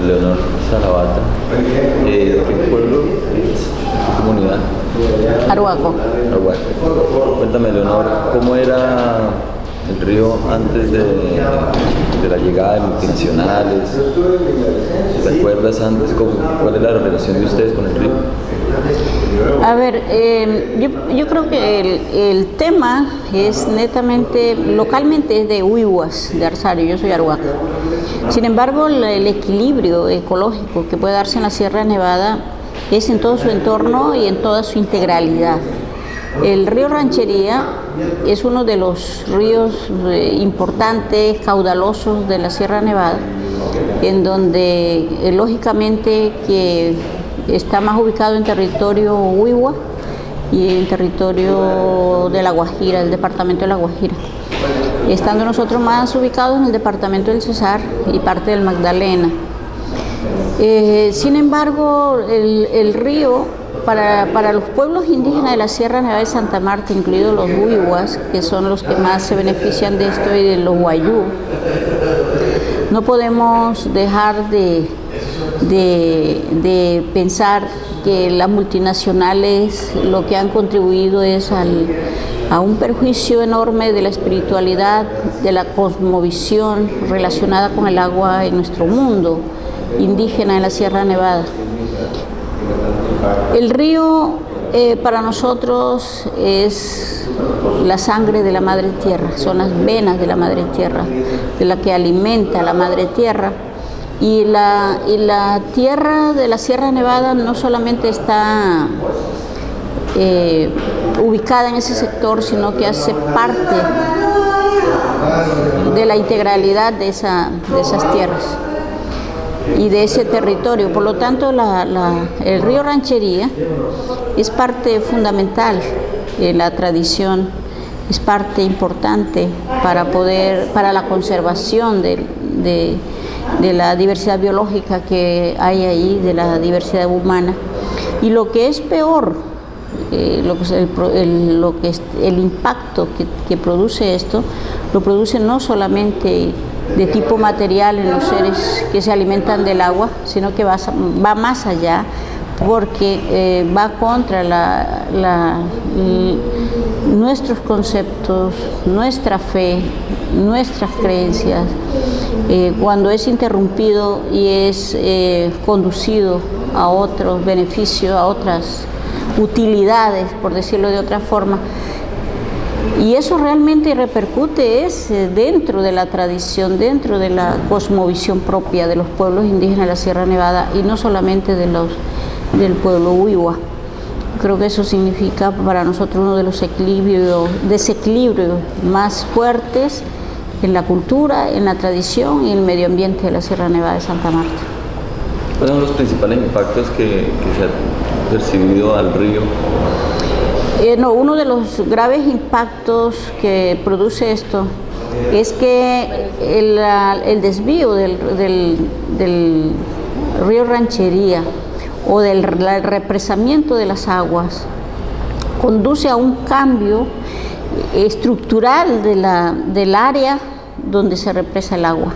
Leonor Saravata. ¿De qué pueblo es? ¿Qué comunidad? Arhuaco. Arhuaco. Cuéntame, Leonor, ¿cómo era el río antes de la llegada de multinacionales? ¿Te acuerdas antes cuál era la relación de ustedes con el río? A ver, yo creo que el tema es netamente, localmente es de Huihuas, de Arzario, yo soy Arhuaco. Sin embargo, el equilibrio ecológico que puede darse en la Sierra Nevada es en todo su entorno y en toda su integralidad. El río Ranchería es uno de los ríos importantes, caudalosos de la Sierra Nevada, en donde lógicamente que está más ubicado en territorio Huihua y en territorio de La Guajira, el departamento de La Guajira, estando nosotros más ubicados en el departamento del Cesar y parte del Magdalena. Sin embargo, el río para los pueblos indígenas de la Sierra Nevada de Santa Marta, incluidos los Huihuas, que son los que más se benefician de esto, y de los Wayuu, no podemos dejar de pensar que las multinacionales lo que han contribuido es a un perjuicio enorme de la espiritualidad, de la cosmovisión relacionada con el agua en nuestro mundo indígena en la Sierra Nevada. El río para nosotros es la sangre de la Madre Tierra, son las venas de la Madre Tierra, de la que alimenta la Madre Tierra. Y la tierra de la Sierra Nevada no solamente está ubicada en ese sector, sino que hace parte de la integralidad de esas tierras y de ese territorio. Por lo tanto, el río Ranchería es parte fundamental de la tradición, es parte importante para la conservación de la diversidad biológica que hay ahí, de la diversidad humana. Y lo que es peor, el impacto que produce esto, lo produce no solamente de tipo material en los seres que se alimentan del agua, sino que va más allá, porque va contra nuestros conceptos, nuestra fe, nuestras creencias, cuando es interrumpido y es conducido a otros beneficios, a otras utilidades, por decirlo de otra forma. Y eso realmente repercute dentro de la tradición, dentro de la cosmovisión propia de los pueblos indígenas de la Sierra Nevada, y no solamente del pueblo Huihua. Creo que eso significa para nosotros uno de los desequilibrios más fuertes en la cultura, en la tradición y en el medio ambiente de la Sierra Nevada de Santa Marta. ¿Cuáles son los principales impactos que se ha percibido al río? Uno de los graves impactos que produce esto es que el desvío del río Ranchería o del represamiento de las aguas conduce a un cambio estructural del área donde se represa el agua.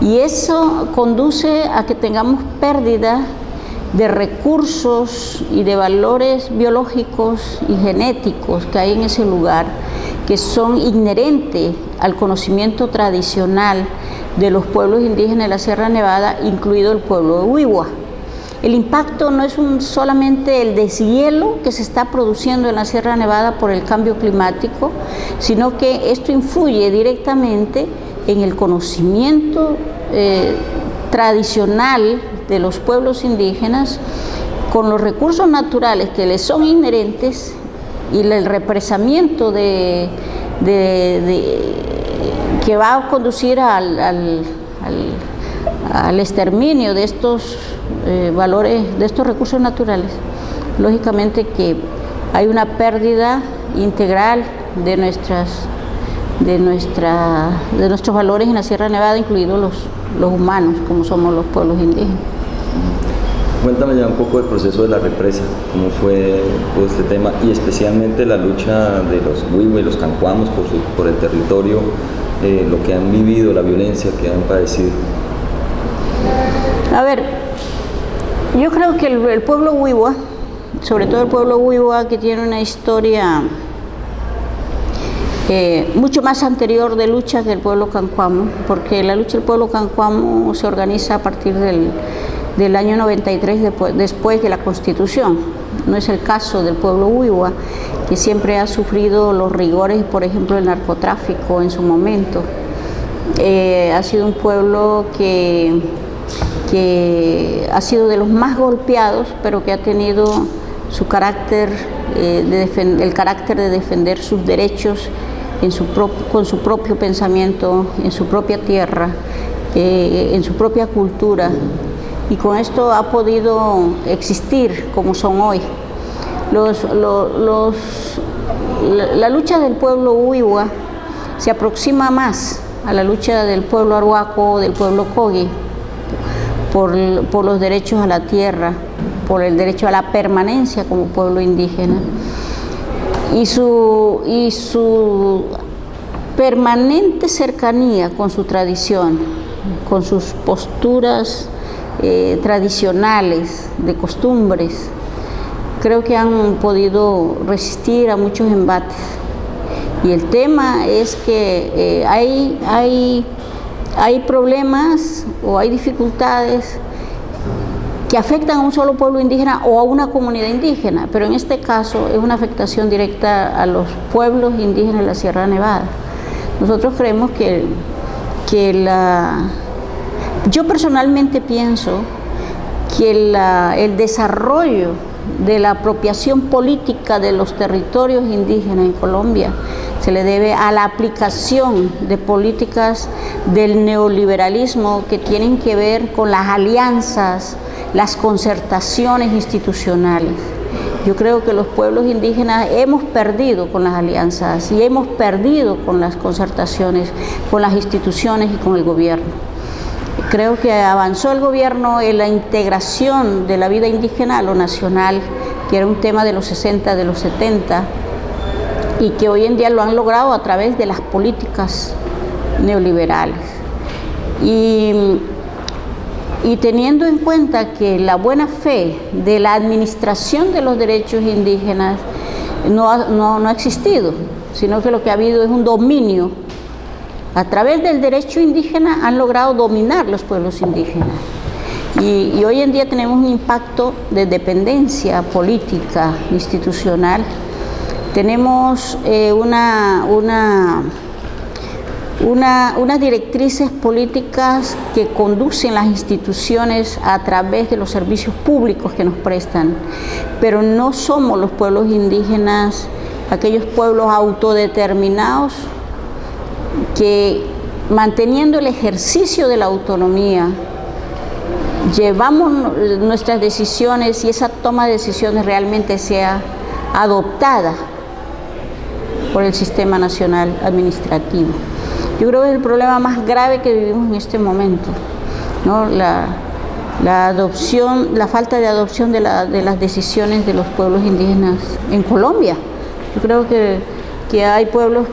Y eso conduce a que tengamos pérdida de recursos y de valores biológicos y genéticos que hay en ese lugar, que son inherentes al conocimiento tradicional de los pueblos indígenas de la Sierra Nevada, incluido el pueblo de Huihua. El impacto no es solamente el deshielo que se está produciendo en la Sierra Nevada por el cambio climático, sino que esto influye directamente en el conocimiento tradicional de los pueblos indígenas con los recursos naturales que les son inherentes y el represamiento que va a conducir al exterminio de estos valores, de estos recursos naturales. Lógicamente que hay una pérdida integral de nuestros valores en la Sierra Nevada, incluidos los humanos, como somos los pueblos indígenas. Cuéntame ya un poco del proceso de la represa, cómo fue todo este tema y especialmente la lucha de los Huihua y los Cancuamos por el territorio, lo que han vivido, la violencia que han padecido. A ver, yo creo que el pueblo Wiwa, sobre todo el pueblo Wiwa, que tiene una historia mucho más anterior de lucha que el pueblo Cancuamo, porque la lucha del pueblo Cancuamo se organiza a partir del año 93 después de la Constitución. No es el caso del pueblo Wiwa, que siempre ha sufrido los rigores, por ejemplo, del narcotráfico en su momento. Ha sido un pueblo que ha sido de los más golpeados, pero que ha tenido su carácter, el carácter de defender sus derechos con su propio pensamiento, en su propia tierra, en su propia cultura, y con esto ha podido existir como son hoy. La lucha del pueblo Wiwa se aproxima más a la lucha del pueblo Arhuaco o del pueblo Kogi por los derechos a la tierra, por el derecho a la permanencia como pueblo indígena. Y su permanente cercanía con su tradición, con sus posturas tradicionales, de costumbres, creo que han podido resistir a muchos embates. Y el tema es que hay problemas o hay dificultades que afectan a un solo pueblo indígena o a una comunidad indígena, pero en este caso es una afectación directa a los pueblos indígenas de la Sierra Nevada. Nosotros creemos yo personalmente pienso que el desarrollo de la apropiación política de los territorios indígenas en Colombia se le debe a la aplicación de políticas del neoliberalismo que tienen que ver con las alianzas, las concertaciones institucionales. Yo creo que los pueblos indígenas hemos perdido con las alianzas y hemos perdido con las concertaciones, con las instituciones y con el gobierno. Creo que avanzó el gobierno en la integración de la vida indígena a lo nacional, que era un tema de los 60, de los 70, y que hoy en día lo han logrado a través de las políticas neoliberales. Y teniendo en cuenta que la buena fe de la administración de los derechos indígenas no ha existido, sino que lo que ha habido es un dominio. A través del derecho indígena han logrado dominar los pueblos indígenas. Y hoy en día tenemos un impacto de dependencia política, institucional. Tenemos unas directrices políticas que conducen las instituciones a través de los servicios públicos que nos prestan, pero no somos los pueblos indígenas, aquellos pueblos autodeterminados que, manteniendo el ejercicio de la autonomía, llevamos nuestras decisiones y esa toma de decisiones realmente sea adoptada por el sistema nacional administrativo. Yo creo que es el problema más grave que vivimos en este momento, ¿no? La adopción, la falta de adopción de las decisiones de los pueblos indígenas en Colombia. Yo creo que hay pueblos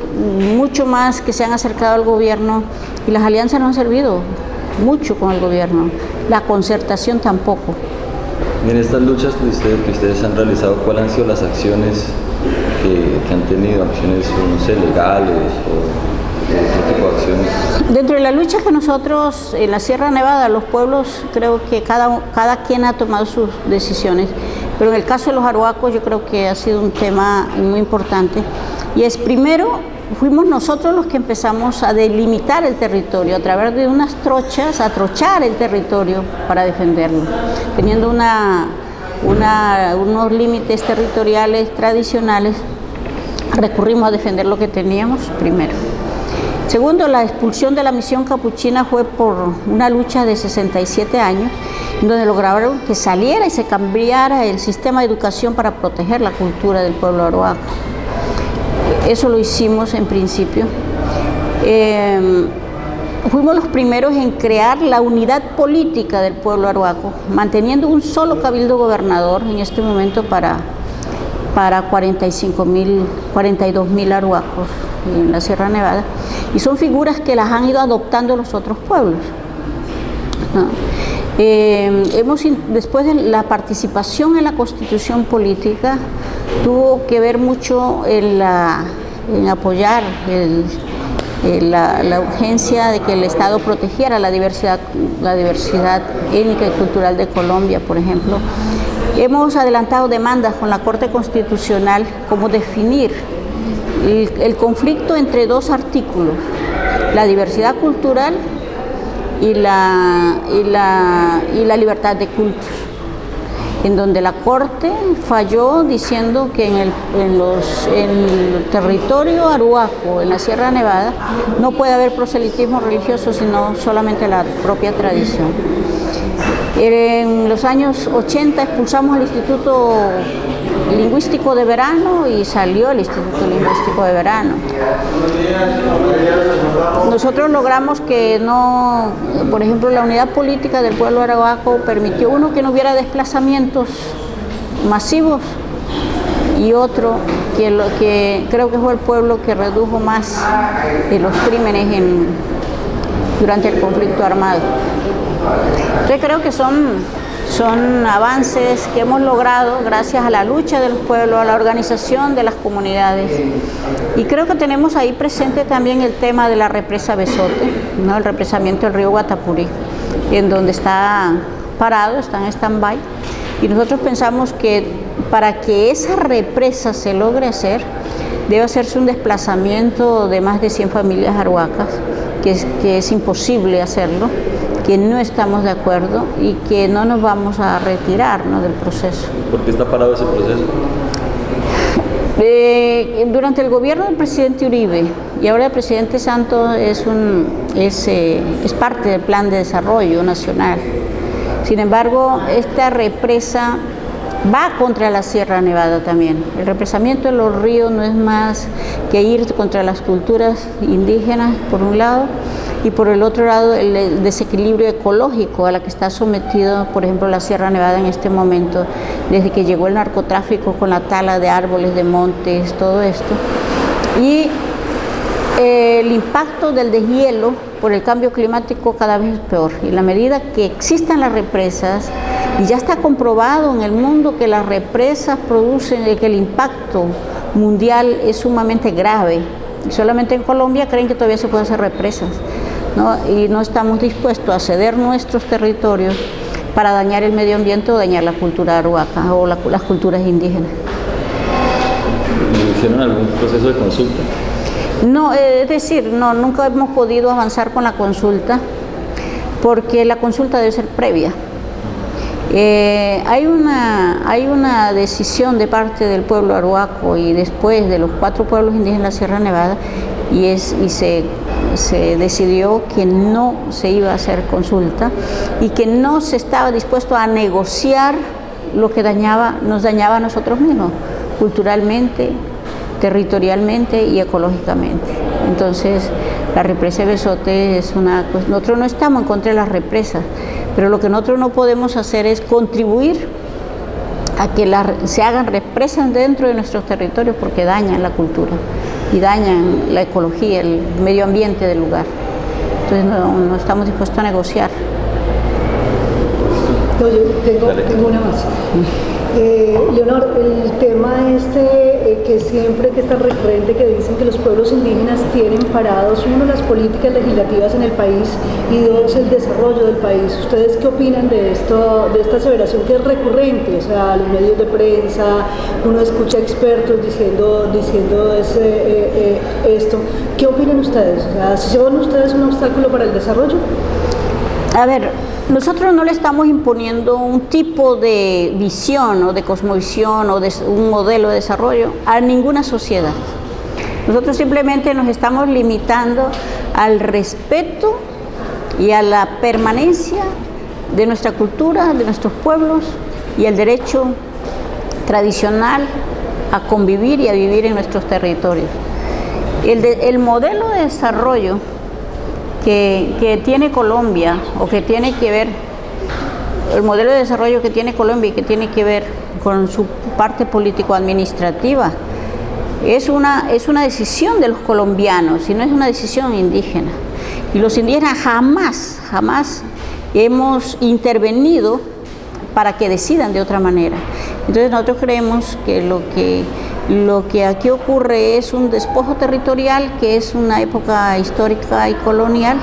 mucho más que se han acercado al gobierno y las alianzas no han servido mucho con el gobierno, la concertación tampoco. En estas luchas que ustedes han realizado, ¿cuáles han sido las acciones que han tenido? ¿Acciones, no sé, legales o otro tipo de acciones? Dentro de la lucha que nosotros en la Sierra Nevada, los pueblos, creo que cada quien ha tomado sus decisiones, pero en el caso de los arhuacos yo creo que ha sido un tema muy importante, y es primero, fuimos nosotros los que empezamos a delimitar el territorio a través de unas trochas, a trochar el territorio para defenderlo, teniendo unos límites territoriales tradicionales. Recurrimos a defender lo que teníamos primero. Segundo, la expulsión de la misión capuchina fue por una lucha de 67 años, donde lograron que saliera y se cambiara el sistema de educación para proteger la cultura del pueblo arhuaco. Eso lo hicimos en principio. Fuimos los primeros en crear la unidad política del pueblo arhuaco, manteniendo un solo cabildo gobernador en este momento para 42.000 arhuacos en la Sierra Nevada, y son figuras que las han ido adoptando los otros pueblos, ¿no? Después de la participación en la constitución política, tuvo que ver mucho en apoyar la urgencia de que el Estado protegiera la diversidad étnica y cultural de Colombia, por ejemplo. Hemos adelantado demandas con la Corte Constitucional como definir el conflicto entre dos artículos, la diversidad cultural y la libertad de cultos, en donde la Corte falló diciendo que en el territorio arhuaco, en la Sierra Nevada, no puede haber proselitismo religioso, sino solamente la propia tradición. En los años 80 expulsamos al Instituto Lingüístico de Verano y salió el Instituto Lingüístico de Verano. Nosotros logramos que no, por ejemplo, la unidad política del pueblo arhuaco permitió que no hubiera desplazamientos masivos, y otro que creo que fue el pueblo que redujo más los crímenes durante el conflicto armado. Entonces creo que son avances que hemos logrado gracias a la lucha de los pueblos, a la organización de las comunidades. Y creo que tenemos ahí presente también el tema de la represa Bezote, ¿no? El represamiento del río Guatapurí, en donde está parado, está en stand-by. Y nosotros pensamos que para que esa represa se logre hacer, debe hacerse un desplazamiento de más de 100 familias arhuacas, que es imposible hacerlo, que no estamos de acuerdo y que no nos vamos a retirar, ¿no?, del proceso. ¿Por qué está parado ese proceso? Durante el gobierno del presidente Uribe y ahora el presidente Santos es parte del plan de desarrollo nacional. Sin embargo, esta represa va contra la Sierra Nevada también. El represamiento de los ríos no es más que ir contra las culturas indígenas, por un lado, y por el otro lado el desequilibrio ecológico a la que está sometido, por ejemplo, la Sierra Nevada en este momento, desde que llegó el narcotráfico con la tala de árboles, de montes, todo esto. Y el impacto del deshielo por el cambio climático cada vez es peor. Y en la medida que existan las represas, y ya está comprobado en el mundo que las represas producen, que el impacto mundial es sumamente grave. Y solamente en Colombia creen que todavía se pueden hacer represas, ¿no? Y no estamos dispuestos a ceder nuestros territorios para dañar el medio ambiente o dañar la cultura arhuaca o las culturas indígenas. ¿Hicieron algún proceso de consulta? No, es decir, no, nunca hemos podido avanzar con la consulta porque la consulta debe ser previa. Hay una decisión de parte del pueblo arhuaco y después de los 4 pueblos indígenas de la Sierra Nevada y se decidió que no se iba a hacer consulta y que no se estaba dispuesto a negociar lo que nos dañaba a nosotros mismos, culturalmente, territorialmente y ecológicamente. Entonces, la represa de Bezote nosotros no estamos en contra de las represas, pero lo que nosotros no podemos hacer es contribuir a que se hagan represas dentro de nuestros territorios porque dañan la cultura y dañan la ecología, el medio ambiente del lugar. Entonces no estamos dispuestos a negociar. No, yo tengo una más. Leonor, el tema que siempre que está recurrente, que dicen que los pueblos indígenas tienen parados, uno, las políticas legislativas en el país y dos, el desarrollo del país. ¿Ustedes qué opinan de esto, de esta aseveración que es recurrente? O sea, los medios de prensa, uno escucha expertos diciendo esto. ¿Qué opinan ustedes? O sea, ¿son ustedes un obstáculo para el desarrollo? A ver, nosotros no le estamos imponiendo un tipo de visión o de cosmovisión o de un modelo de desarrollo a ninguna sociedad. Nosotros simplemente nos estamos limitando al respeto y a la permanencia de nuestra cultura, de nuestros pueblos y el derecho tradicional a convivir y a vivir en nuestros territorios. El modelo de desarrollo que tiene Colombia o que tiene que ver, el modelo de desarrollo que tiene Colombia y que tiene que ver con su parte político-administrativa es una decisión de los colombianos y no es una decisión indígena. Y los indígenas jamás hemos intervenido para que decidan de otra manera. Entonces nosotros creemos que lo que aquí ocurre es un despojo territorial, que es una época histórica y colonial,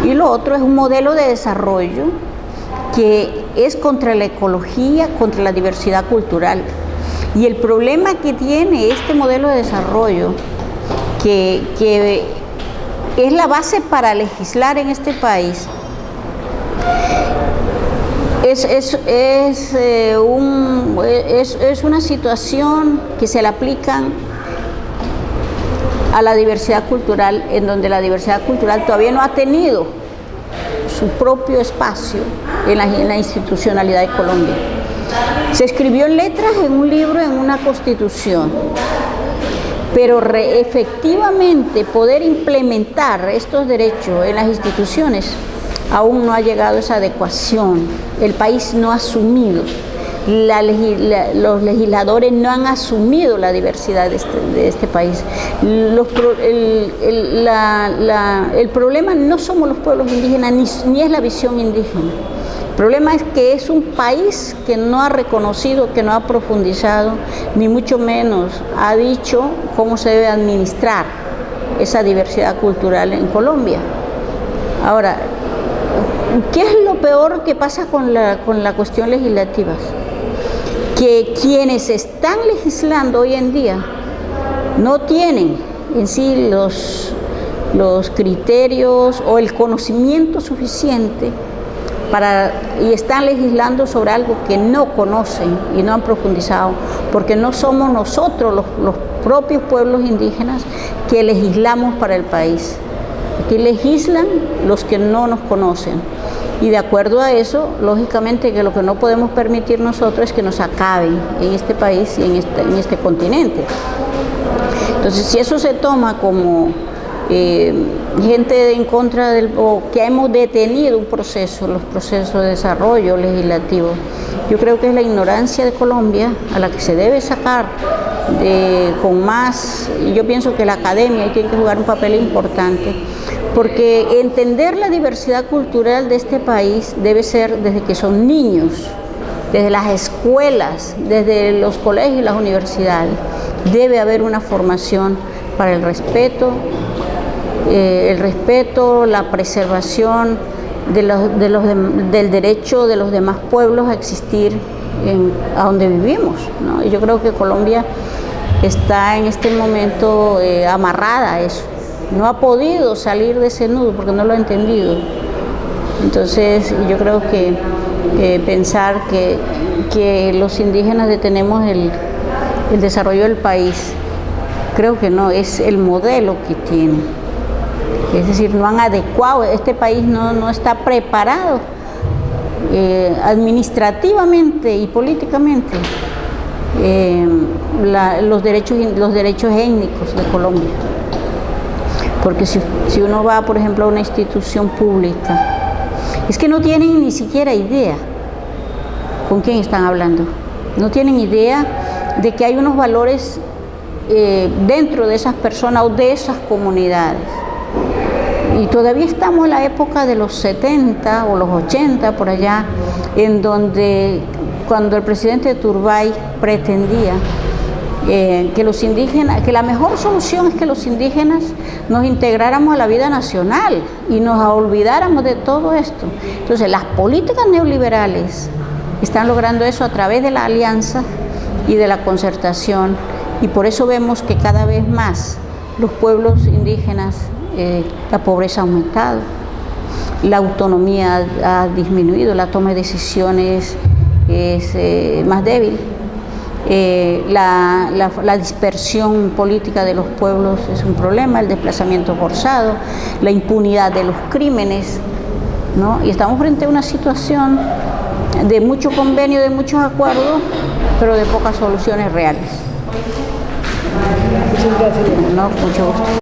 y lo otro es un modelo de desarrollo que es contra la ecología, contra la diversidad cultural. Y el problema que tiene este modelo de desarrollo, que es la base para legislar en este país, es una situación que se le aplican a la diversidad cultural, en donde la diversidad cultural todavía no ha tenido su propio espacio en la institucionalidad de Colombia. Se escribió en letras, en un libro, en una constitución, pero efectivamente poder implementar estos derechos en las instituciones aún no ha llegado esa adecuación. El país no ha asumido, los legisladores no han asumido la diversidad de este país. El problema no somos los pueblos indígenas, ni es la visión indígena. El problema es que es un país que no ha reconocido, que no ha profundizado, ni mucho menos ha dicho cómo se debe administrar esa diversidad cultural en Colombia. Ahora, ¿qué es lo peor que pasa con la cuestión legislativa? Que quienes están legislando hoy en día no tienen en sí los criterios o el conocimiento suficiente y están legislando sobre algo que no conocen y no han profundizado, porque no somos nosotros los propios pueblos indígenas que legislamos para el país. Aquí legislan los que no nos conocen. Y de acuerdo a eso, lógicamente que lo que no podemos permitir nosotros es que nos acaben en este país y en este continente. Entonces, si eso se toma como gente en contra o que hemos detenido un proceso, los procesos de desarrollo legislativo, yo creo que es la ignorancia de Colombia a la que se debe sacar con más. Yo pienso que la academia tiene que jugar un papel importante, porque entender la diversidad cultural de este país debe ser desde que son niños, desde las escuelas, desde los colegios y las universidades. Debe haber una formación para el respeto, la preservación del derecho de los demás pueblos a existir a donde vivimos, ¿no? Y yo creo que Colombia está en este momento amarrada a eso. No ha podido salir de ese nudo porque no lo ha entendido. Entonces yo creo que pensar que los indígenas detenemos el desarrollo del país, creo que no, es el modelo que tiene. Es decir, no han adecuado, este país no está preparado administrativamente y políticamente los derechos étnicos de Colombia. Porque si uno va, por ejemplo, a una institución pública, es que no tienen ni siquiera idea con quién están hablando. No tienen idea de que hay unos valores dentro de esas personas o de esas comunidades. Y todavía estamos en la época de los 70 o los 80, por allá, en donde cuando el presidente Turbay pretendía que la mejor solución es que los indígenas nos integráramos a la vida nacional y nos olvidáramos de todo esto. Entonces, las políticas neoliberales están logrando eso a través de la alianza y de la concertación, y por eso vemos que cada vez más los pueblos indígenas, la pobreza ha aumentado, la autonomía ha disminuido, la toma de decisiones es más débil. La dispersión política de los pueblos es un problema, el desplazamiento forzado, la impunidad de los crímenes, ¿no? Y estamos frente a una situación de mucho convenio, de muchos acuerdos, pero de pocas soluciones reales. Muchas gracias. No, mucho gusto.